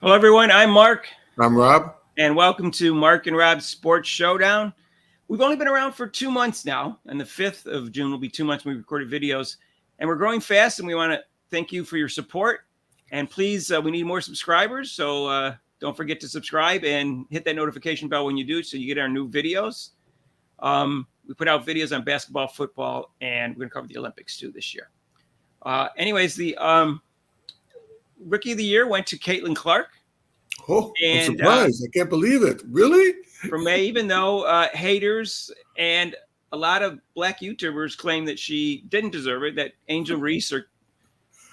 Hello, everyone. I'm Mark. I'm Rob. And welcome to Mark and Rob's Sports Showdown. We've only been around for 2 months now, and the 5th of June will be 2 months when we recorded videos. And we're growing fast, and we want to thank you for your support. And please, we need more subscribers, so don't forget to subscribe and hit that notification bell when you do so you get our new videos. We put out videos on basketball, football, and we're going to cover the Olympics, too, this year. Anyways, the Rookie of the Year went to Caitlin Clark. Oh, I'm surprised. I can't believe it. Really? For May, even though haters and a lot of black YouTubers claim that she didn't deserve it, that Angel Reese or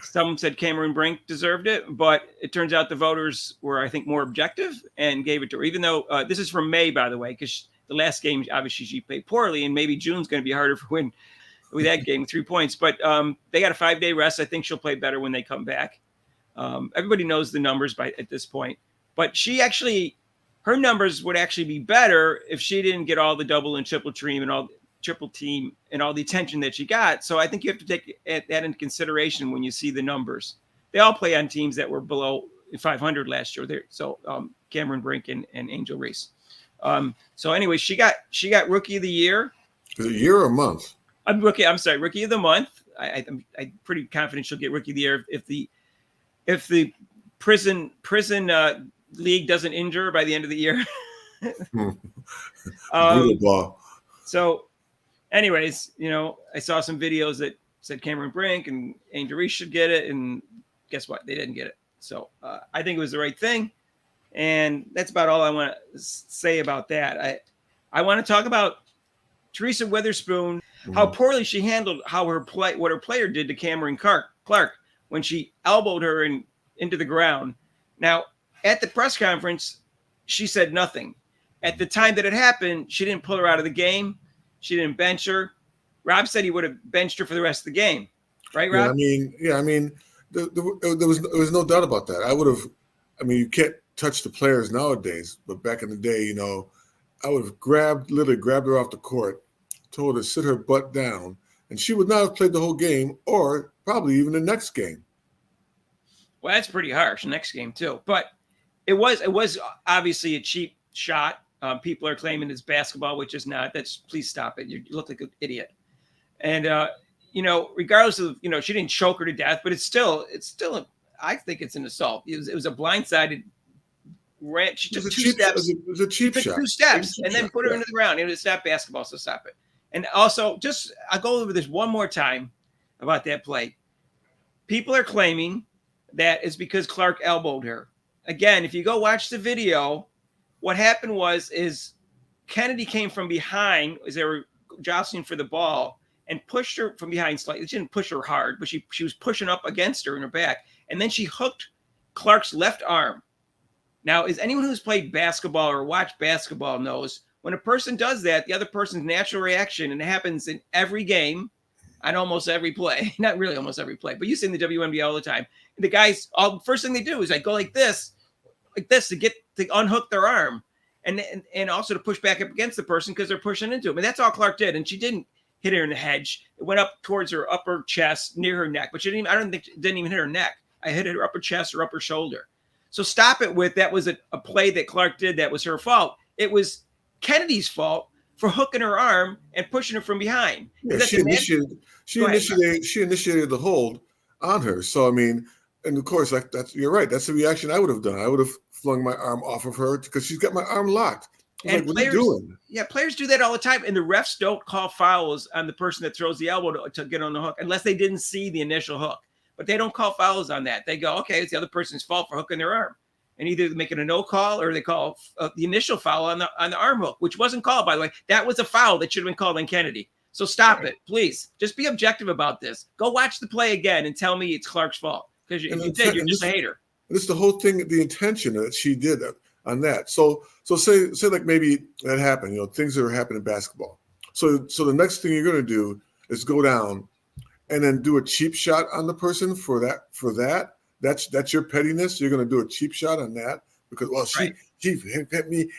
some said Cameron Brink deserved it, but it turns out the voters were, I think, more objective and gave it to her, even though this is from May, by the way, because the last game, obviously, she played poorly, and maybe June's going to be harder for win with that game, 3 points. But they got a 5-day rest. I think she'll play better when they come back. Everybody knows the numbers at this point. But her numbers would actually be better if she didn't get all the double and triple team and all the attention that she got. So I think you have to take that into consideration when you see the numbers. They all play on teams that were below 500 last year. So Cameron Brink and Angel Reese. So anyway, she got Rookie of the Year. Is it a year or a month? Rookie of the Month. I'm pretty confident she'll get Rookie of the Year if the prison league doesn't injure her by the end of the year. So anyways, I saw some videos that said Cameron Brink and Angel Reese should get it, and guess what? They didn't get it. So I think it was the right thing, and that's about all I want to say about that. I want to talk about Teresa Weatherspoon, how poorly she handled what her player did to Cameron Clark when she elbowed her into the ground. Now, at the press conference, she said nothing. At the time that it happened, she didn't pull her out of the game. She didn't bench her. Rob said he would have benched her for the rest of the game. Right, Rob? There was no doubt about that. You can't touch the players nowadays, but back in the day, I would have literally grabbed her off the court, told her to sit her butt down, and she would not have played the whole game or probably even the next game. Well, that's pretty harsh. Next game, too. But it was obviously a cheap shot. People are claiming it's basketball, which is not. Please stop it. You look like an idiot. And regardless of she didn't choke her to death, but it's still. I think it's an assault. It was a blindsided. She took 2 steps. It was a cheap shot. 2 steps and then put her into the ground. It's not basketball, so stop it. And also, I'll go over this one more time about that play. People are claiming that it's because Clark elbowed her. Again, if you go watch the video, what happened is Kennedy came from behind as they were jostling for the ball and pushed her from behind slightly. She didn't push her hard, but she was pushing up against her in her back. And then she hooked Clark's left arm. Now, as anyone who's played basketball or watched basketball knows, when a person does that, the other person's natural reaction, and it happens in every game, on almost every play, not really almost every play, but you see in the WNBA all the time. The guys, first thing they do is go like this to unhook their arm, and also to push back up against the person because they're pushing into him. And that's all Clark did. And she didn't hit her in the hedge. It went up towards her upper chest near her neck, but I don't think it didn't even hit her neck. I hit her upper chest or upper shoulder. So stop it with that was a play that Clark did that was her fault. It was Kennedy's fault for hooking her arm and pushing her from behind. Yeah, she initiated the hold on her. So and of course, you're right. That's the reaction I would have done. I would have flung my arm off of her because she's got my arm locked. And what are you doing? Yeah, players do that all the time, and the refs don't call fouls on the person that throws the elbow to get on the hook unless they didn't see the initial hook. But they don't call fouls on that. They go, okay, it's the other person's fault for hooking their arm. And either they make it a no call or they call the initial foul on the arm hook, which wasn't called, by the way. That was a foul that should have been called on Kennedy. So stop it, please. Just be objective about this. Go watch the play again and tell me it's Clark's fault. Because if you did, you're just a hater. This is the whole thing, the intention that she did on that. So say like maybe that happened, things that are happening in basketball. So the next thing you're going to do is go down and then do a cheap shot on the person for that. That's your pettiness. You're going to do a cheap shot on that because she hit me,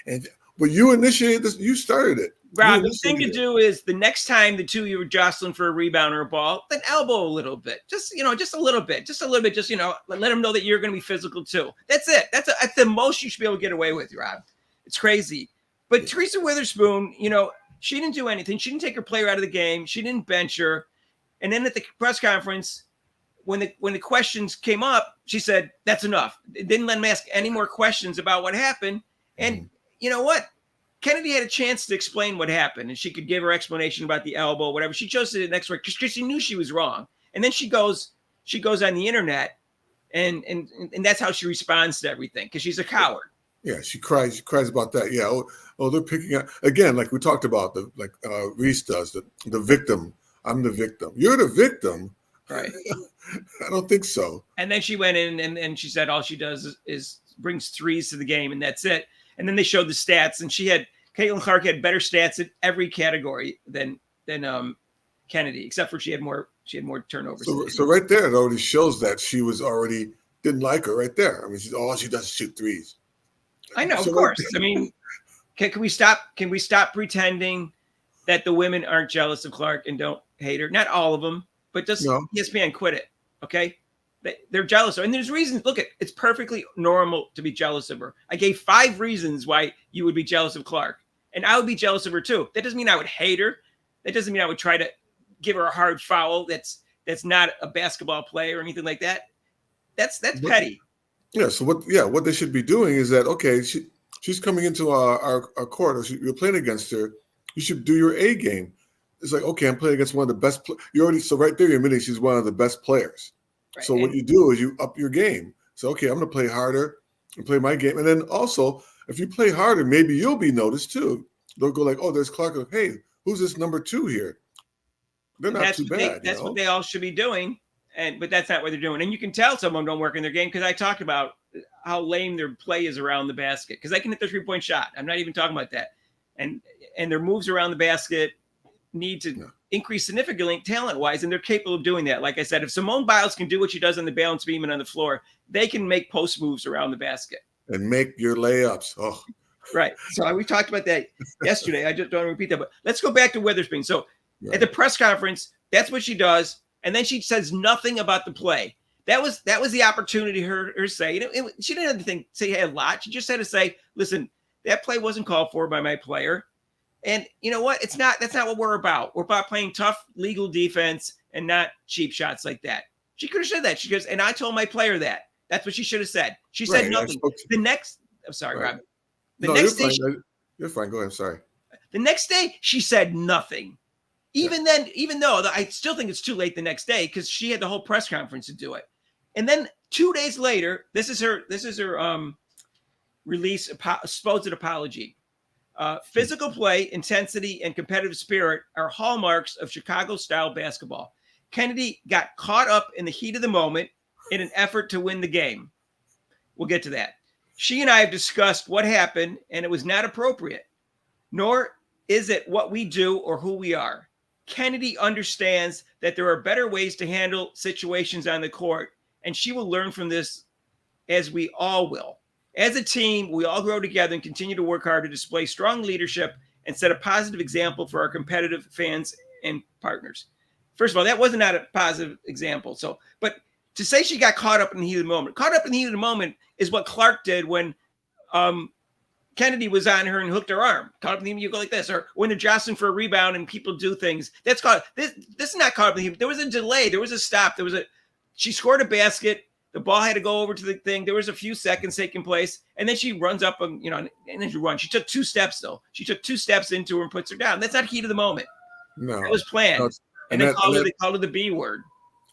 but you initiated this. You started it. Rob, the thing to do is the next time the two of you are jostling for a rebound or a ball, then elbow a little bit. Just a little bit. Just let them know that you're going to be physical too. That's it. That's the most you should be able to get away with, Rob. It's crazy. But Teresa Weatherspoon, she didn't do anything. She didn't take her player out of the game. She didn't bench her. And then at the press conference, when the questions came up, she said, that's enough. It didn't let him ask any more questions about what happened. And you know what? Kennedy had a chance to explain what happened, and she could give her explanation about the elbow, whatever. She chose to do it next week because she knew she was wrong. And then she goes on the internet, and that's how she responds to everything because she's a coward. Yeah, she cries. She cries about that. Yeah. Oh, they're picking up again, like we talked about. Reese does the victim. I'm the victim. You're the victim. Right. I don't think so. And then she went in and she said all she does is brings threes to the game, and that's it. And then they showed the stats, and Caitlin Clark had better stats in every category than Kennedy, except for she had more turnovers. So right there, it already shows that she didn't like her right there. I mean, all she does is shoot threes. I know, of course. I mean, can we stop pretending that the women aren't jealous of Clark and don't hate her? Not all of them, but just ESPN, quit it, okay? They're jealous of her. And there's reasons. Look, it's perfectly normal to be jealous of her. I gave 5 reasons why you would be jealous of Clark, and I would be jealous of her too. That doesn't mean I would hate her. That doesn't mean I would try to give her a hard foul. That's not a basketball play or anything like that. That's petty. Yeah. So what they should be doing is that, okay, she's coming into our court, or you're playing against her. You should do your A game. It's like, okay, I'm playing against one of the best. So right there, you're admitting she's one of the best players. Right. So what you do is you up your game. So, okay, I'm going to play harder and play my game. And then also, if you play harder, maybe you'll be noticed too. They'll go like, oh, there's Clark. Hey, who's this number 2 here? They're not too bad. That's what they all should be doing. But that's not what they're doing. And you can tell some of them don't work in their game because I talked about how lame their play is around the basket because they can hit the 3-point shot. I'm not even talking about that. And their moves around the basket need to increase significantly talent-wise, and they're capable of doing that. Like I said, if Simone Biles can do what she does on the balance beam and on the floor, they can make post moves around the basket. And make your layups. Oh. Right. So we talked about that yesterday. I just don't repeat that. But let's go back to Weatherspoon. So at the press conference, that's what she does, and then she says nothing about the play. That was the opportunity her say. She didn't have to say a lot. She just had to say, listen, that play wasn't called for by my player. And you know what? That's not what we're about. We're about playing tough legal defense and not cheap shots like that. She could have said that. She goes, and I told my player that. That's what she should have said. She said nothing. I'm sorry, Rob. You're fine. Go ahead. I'm sorry. The next day, she said nothing. Even though I still think it's too late the next day because she had the whole press conference to do it. And then 2 days later, this is her supposed apology. Physical play, intensity, and competitive spirit are hallmarks of Chicago-style basketball. Kennedy got caught up in the heat of the moment in an effort to win the game. We'll get to that. She and I have discussed what happened, and it was not appropriate, nor is it what we do or who we are. Kennedy understands that there are better ways to handle situations on the court, and she will learn from this as we all will. As a team, we all grow together and continue to work hard to display strong leadership and set a positive example for our competitive fans and partners. First of all, that was not a positive example. But to say she got caught up in the heat of the moment, is what Clark did when Kennedy was on her and hooked her arm. Caught up in the heat, you go like this, or when they're jostling for a rebound and people do things. That's called this is not caught up in the heat. There was a delay. There was a stop. She scored a basket. The ball had to go over to the thing. There was a few seconds taking place, and then she runs up and then she runs. She took 2 steps though. She took 2 steps into her and puts her down. That's not heat of the moment. No, that was planned. No, they called her the B word.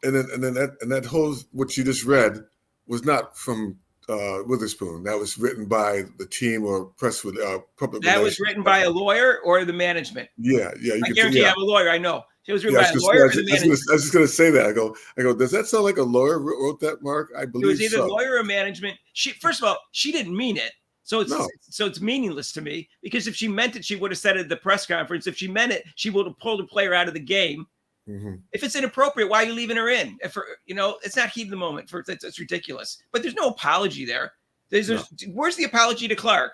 And then that whole what you just read was not from Weatherspoon. That was written by the team or press with public. That was written by a lawyer or the management. Yeah. I guarantee you have a lawyer. I know. It was written by a lawyer or the management. I was just going to say that. I go. Does that sound like a lawyer wrote that, Mark? I believe it was either lawyer or management. First of all, she didn't mean it, so it's meaningless to me. Because if she meant it, she would have said it at the press conference. If she meant it, she would have pulled a player out of the game. Mm-hmm. If it's inappropriate, why are you leaving her in? It's not heat of the moment. It's ridiculous. But there's no apology there. Where's the apology to Clark?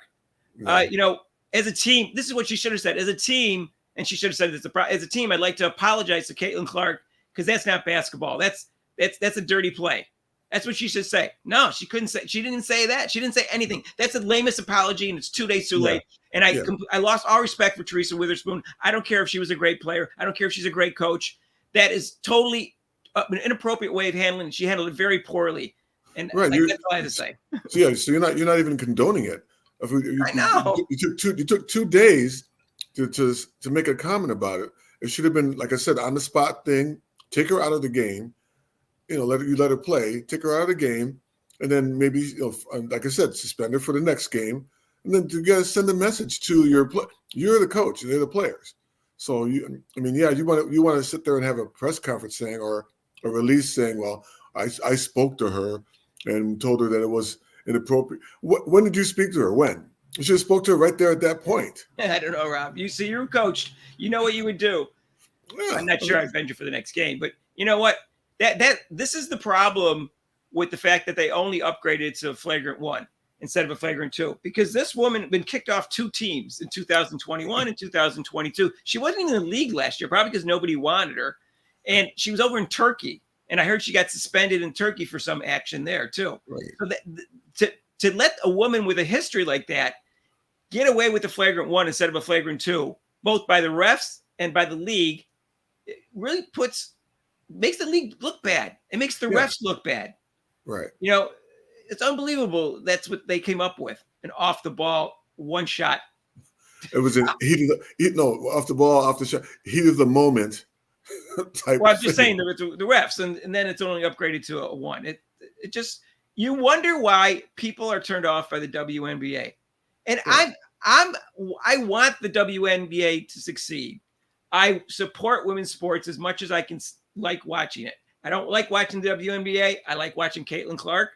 No. as a team, this is what she should have said. As a team, and she should have said this, as a team, I'd like to apologize to Caitlin Clark because that's not basketball. That's a dirty play. That's what she should say. No, she couldn't say. She didn't say that. She didn't say anything. That's the lamest apology, and it's 2 days too late. And I lost all respect for Teresa Weatherspoon. I don't care if she was a great player. I don't care if she's a great coach. That is totally an inappropriate way of handling it. She handled it very poorly. And that's all I have to say. So you're not even condoning it. I know. You took 2 days to make a comment about it. It should have been, like I said, on the spot thing. Take her out of the game. Let her play. Take her out of the game, and then maybe, like I said, suspend her for the next game, and then you guys send a message to your you're the coach and they're the players. So you want to sit there and have a press conference saying, or a release saying, well, I spoke to her and told her that it was inappropriate. When did you speak to her? When? You should have spoke to her right there at that point. I don't know, Rob. You see, you're coached. You know what you would do. Yeah, I'm not sure I'd bench you for the next game, but you know what? This is the problem with the fact that they only upgraded to a flagrant 1 instead of a flagrant 2, because this woman had been kicked off 2 teams in 2021 and 2022. She wasn't even in the league last year, probably because nobody wanted her. And she was over in Turkey. And I heard she got suspended in Turkey for some action there too. Right. So to let a woman with a history like that get away with a flagrant 1 instead of a flagrant 2, both by the refs and by the league, it really makes the league look bad. It makes the refs look bad. Right. It's unbelievable. That's what they came up with. An off the ball 1 shot. It was off the ball, off the shot, heat of the moment. Well, I'm just saying the refs, and then it's only upgraded to a 1. It just, you wonder why people are turned off by the WNBA. And right. I want the WNBA to succeed. I support women's sports as much as I can like watching it. I don't like watching the WNBA. I like watching Caitlin Clark.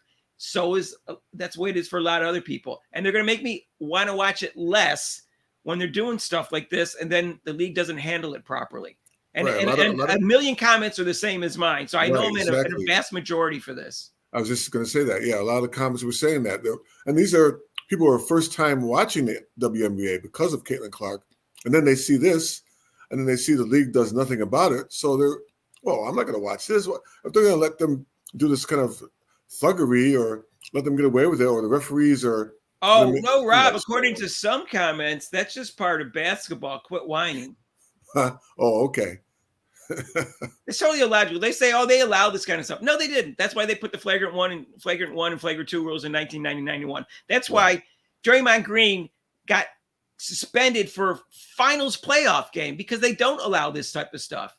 That's the way it is for a lot of other people. And they're going to make me want to watch it less when they're doing stuff like this, and then the league doesn't handle it properly. And, a million comments are the same as mine. So I know I'm in a vast majority for this. I was just going to say that. Yeah, a lot of the comments were saying that. And these are people who are first time watching the WNBA because of Caitlin Clark. And then they see this, and then they see the league does nothing about it. So I'm not going to watch this. If they're going to let them do this kind of thuggery or let them get away with it, or the referees are. Oh, no, Rob, according to some comments, that's just part of basketball. Quit whining. Oh, okay. It's totally illogical. They say, they allow this kind of stuff. No, they didn't. That's why they put the flagrant 1 and flagrant 2 rules in 1990-91. That's why Draymond Green got suspended for a finals playoff game, because they don't allow this type of stuff.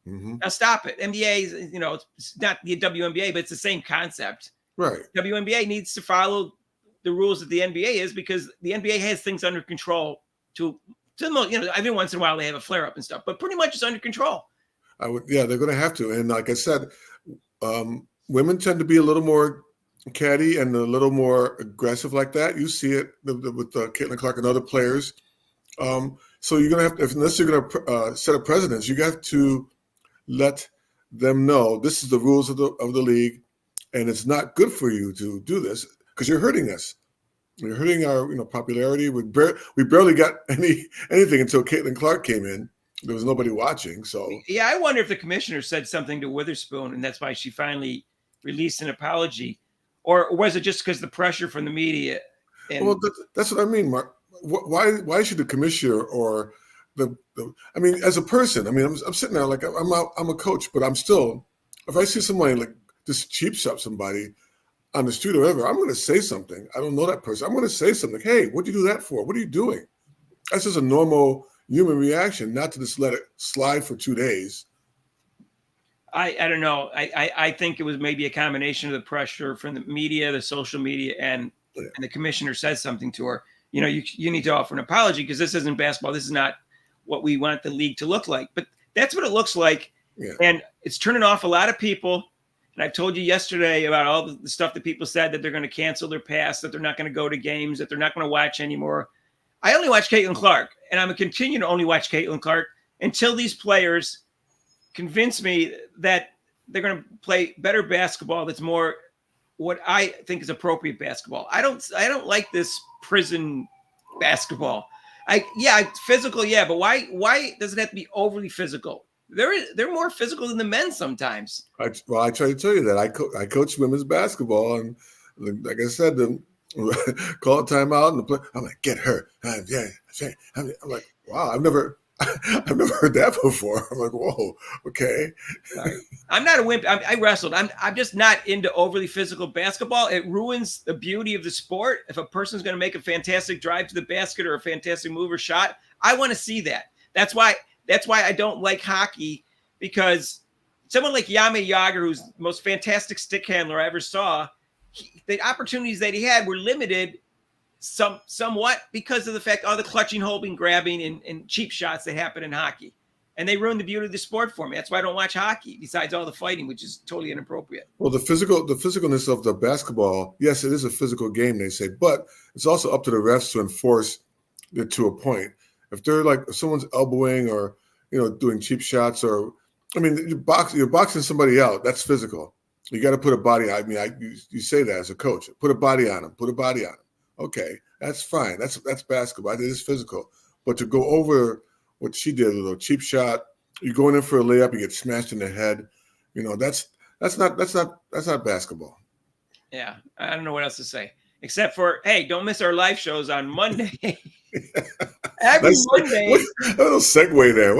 Mm-hmm. Now stop it. NBA is, it's not the WNBA, but it's the same concept. Right. WNBA needs to follow the rules that the NBA is, because the NBA has things under control every once in a while they have a flare up and stuff, but pretty much it's under control. They're going to have to. And like I said, women tend to be a little more catty and a little more aggressive like that. You see it with Caitlin Clark and other players. So you're going to have to, unless you're going to set a precedence, you have to let them know this is the rules of the league, and it's not good for you to do this because you're hurting us. You're hurting our popularity. We barely got anything until Caitlin Clark came in. There was nobody watching. So yeah, I wonder if the commissioner said something to Weatherspoon, and that's why she finally released an apology, or was it just because of the pressure from the media? Well, that's what I mean, Mark. Why should the commissioner or as a person, I'm sitting there like I'm a coach, but I'm still, if I see somebody like just cheap shop somebody on the street or whatever, I'm going to say something. I don't know that person. I'm going to say something. Hey, what'd you do that for? What are you doing? That's just a normal human reaction, not to just let it slide for 2 days. I don't know. I think it was maybe a combination of the pressure from the media, the social media, and the commissioner says something to her. You need to offer an apology because this isn't basketball. This is not what we want the league to look like. But that's what it looks like. Yeah. And it's turning off a lot of people. And I've told you yesterday about all the stuff that people said, that they're going to cancel their pass, that they're not going to go to games, that they're not going to watch anymore. I only watch Caitlin Clark, and I'm going to continue to only watch Caitlin Clark until these players convince me that they're going to play better basketball. That's more what I think is appropriate basketball. I don't like this prison basketball. Physical, yeah, but why does it have to be overly physical? They're more physical than the men sometimes. I try to tell you that I coach women's basketball, and like I said, call a timeout and the play. I'm like, get her. I'm like, wow, I've never heard that before. I'm like, whoa, okay. Sorry. I'm not a wimp. I wrestled. I'm just not into overly physical basketball. It ruins the beauty of the sport. If a person's going to make a fantastic drive to the basket or a fantastic move or shot, I want to see that. That's why I don't like hockey, because someone like Yami Yager, who's the most fantastic stick handler I ever saw, the opportunities that he had were limited somewhat because of the fact the clutching, holding, grabbing, and cheap shots that happen in hockey. And they ruined the beauty of the sport for me. That's why I don't watch hockey, besides all the fighting, which is totally inappropriate. Well, the physicalness of the basketball, yes, it is a physical game, they say, but it's also up to the refs to enforce it to a point. If they're like, if someone's elbowing or, doing cheap shots, or, I mean, you're boxing somebody out, that's physical. You got to put a body. I mean, you say that as a coach. Put a body on him. Put a body on him. Okay, that's fine. That's basketball. It is physical. But to go over what she did, a little cheap shot, you're going in for a layup, you get smashed in the head. That's not basketball. Yeah, I don't know what else to say except for, hey, don't miss our live shows on Monday. Every Monday. What a little segue there.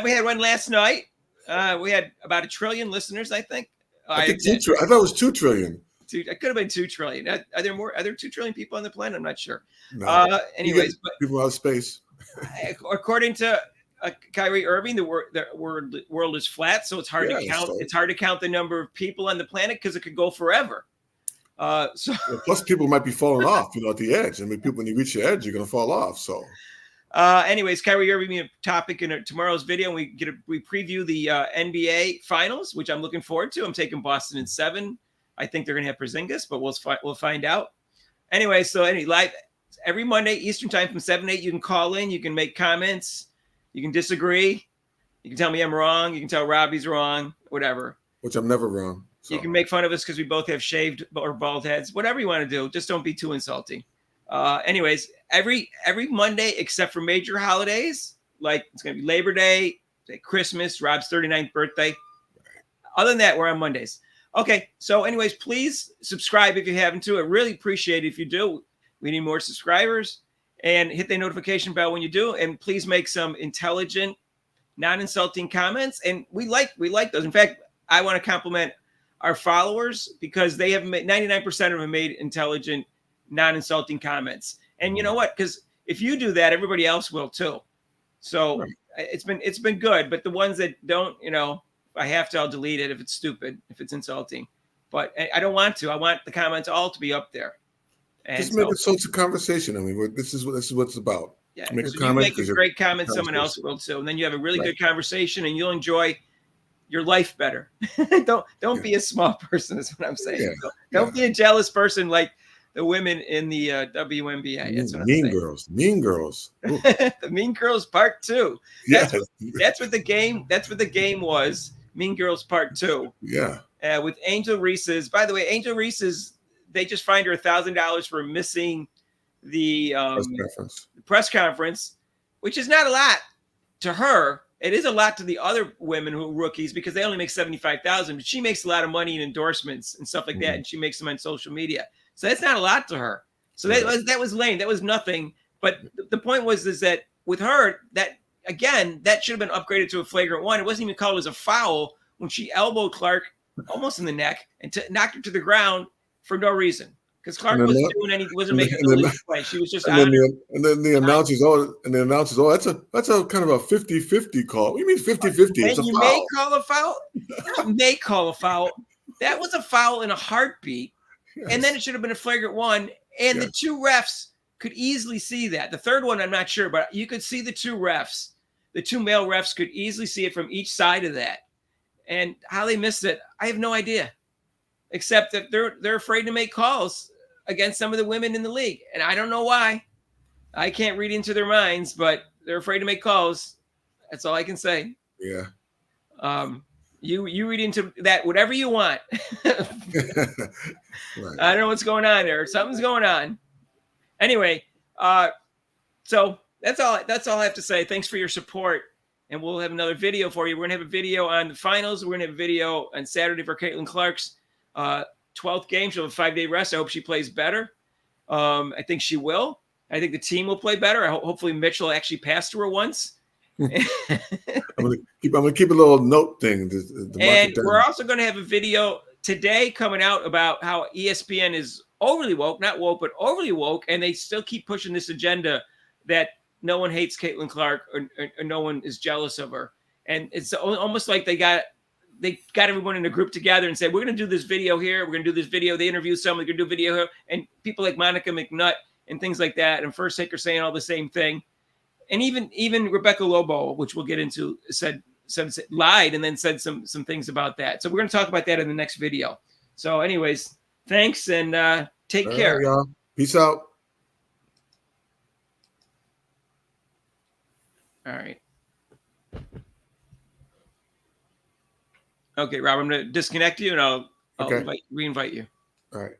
We had one last night. We had about 1 trillion listeners, I think. I thought it was 2 trillion. It could have been 2 trillion. Are there 2 trillion people on the planet? I'm not sure. No. Anyways, but people out of space. According to Kyrie Irving, the world is flat, so it's hard to count. It's hard to count the number of people on the planet because it could go forever. Plus, people might be falling off, at the edge. I mean, when you reach the edge, you're going to fall off. So. Anyways, Kyrie Irving a topic in tomorrow's video. We preview the NBA Finals, which I'm looking forward to. I'm taking Boston in 7. I think they're going to have Porzingis, but we'll find out. Anyway, live every Monday Eastern time from 7 to 8. You can call in. You can make comments. You can disagree. You can tell me I'm wrong. You can tell Robbie's wrong. Whatever. Which I'm never wrong. So. You can make fun of us because we both have shaved or bald heads. Whatever you want to do. Just don't be too insulting. Anyways, every Monday except for major holidays, like it's going to be Labor Day, Christmas, Rob's 39th birthday. Other than that, we're on Mondays. Okay, so anyways, please subscribe if you haven't to. I really appreciate it if you do. We need more subscribers, and hit the notification bell when you do. And please make some intelligent, non-insulting comments. And we like those. In fact, I want to compliment our followers because they have made 99% of them have made intelligent, non-insulting comments. And you know what? Because if you do that, everybody else will too. So right. It's been good. But the ones that don't, I have to, I'll delete it if it's stupid, if it's insulting. But I don't want to. I want the comments all to be up there. And just make it so it's a conversation. I mean, this is what it's about. Yeah, make a comment. You make a great comment, someone else will too. And then you have a really good conversation and you'll enjoy your life better. Don't be a small person is what I'm saying. Yeah. Don't be a jealous person like the women in the WNBA. That's what Mean Girls. The Mean Girls Part 2. That's what the game was. Mean Girls Part 2. Yeah. With Angel Reese's. By the way, Angel Reese's, they just fined her $1,000 for missing the press conference, which is not a lot to her. It is a lot to the other women who are rookies because they only make $75,000. But she makes a lot of money in endorsements and stuff like that, and she makes them on social media. So that's not a lot to her. So that was lame. That was nothing. But the point was that with her, that should have been upgraded to a flagrant 1. It wasn't even called as a foul when she elbowed Clark almost in the neck and knocked her to the ground for no reason. Because Clark wasn't making a play. She was just and then the announcers, that's a kind of a 50-50 call. What do you mean 50-50? It's a foul. May call a foul. May call a foul. That was a foul in a heartbeat. Yes. And then it should have been a flagrant 1. And the 2 refs could easily see that. The third one, I'm not sure, but you could see the 2 refs. The 2 male refs could easily see it from each side of that. And how they missed it, I have no idea. Except that they're afraid to make calls against some of the women in the league. And I don't know why. I can't read into their minds, but they're afraid to make calls. That's all I can say. Yeah. You read into that whatever you want. Right. I don't know what's going on there. Something's going on. Anyway, So that's all I have to say. Thanks for your support. And we'll have another video for you. We're going to have a video on the finals. We're going to have a video on Saturday for Caitlin Clark's 12th game. She'll have a 5-day rest. I hope she plays better. I think she will. I think the team will play better. Hopefully Mitch will actually pass to her once. I'm gonna keep a little note thing. And we're also going to have a video today coming out about how ESPN is overly woke, not woke, but overly woke, and they still keep pushing this agenda that no one hates Caitlin Clark or no one is jealous of her. And it's almost like they got everyone in a group together and said, we're going to do this video here. We're going to do this video. They interview someone. They're going to do a video here. And people like Monica McNutt and things like that. And First Take are saying all the same thing. And even Rebecca Lobo, which we'll get into, said lied and then said some things about that. So we're going to talk about that in the next video. So anyways, thanks and take care. Right, y'all. Peace out. All right. Okay, Rob, I'm going to disconnect you and I'll re-invite you. All right.